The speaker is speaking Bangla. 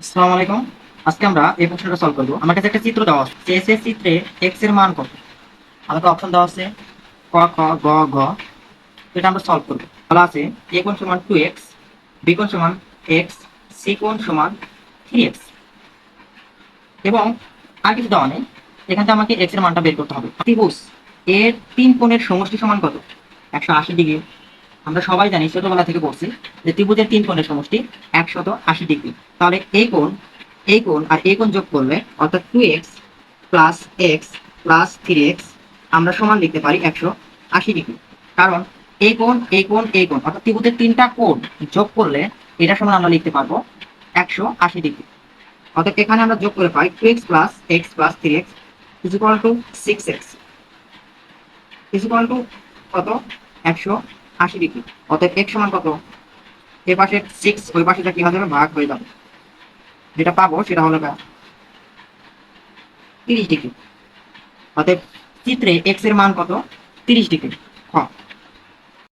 আসসালামু আলাইকুম। আজকে আমরা এই প্রশ্নটা সলভ করবো। আমার কাছে একটা চিত্র দেওয়া আছে, যে সেই চিত্রে এক্স এর মান কত। আমাকে অপশন দেওয়া আছে ক, খ, গ, ঘ। এটা আমরা সলভ করবো। বলা আছে এ কোণ সমান 2x, বি কোণ সমান x, সি কোণ সমান 3x এবং আর কিছু দেওয়া নেই। এখান থেকে আমাকে এক্স এর মানটা বের করতে হবে। ত্রিভুজ এর তিন কোণের সমষ্টি সমান কত? 180 ডিগ্রি। আমরা সবাই জানি, ছোটবেলা থেকে পড়ছি যে ত্রিভুজের তিন কোণের সমষ্টি 180 ডিগ্রি। তাহলে এই কোণ আর এই কোণ যোগ করলে অর্থাৎ 2x plus x plus 3x আমরা সমান লিখতে পারি 180 ডিগ্রি। কারণ এই কোণ অর্থাৎ ত্রিভুজের তিনটা কোণ যোগ করলে এটা সমান আমরা লিখতে পারবো 180 ডিগ্রি। অর্থাৎ এখানে আমরা যোগ করে পাই 2x plus 3x is equal to 6x is equal to কত? 180 ডিগ্রি। অর্থাৎ x সমান কত? এ পাশে 6, ওই পাশে কি হয়ে যাবে? ভাগ হয়ে যাবে। যেটা পাবো সেটা হলো 30 ডিগ্রি। অতএব চিত্রে x এর মান কত? 30 ডিগ্রি। খ।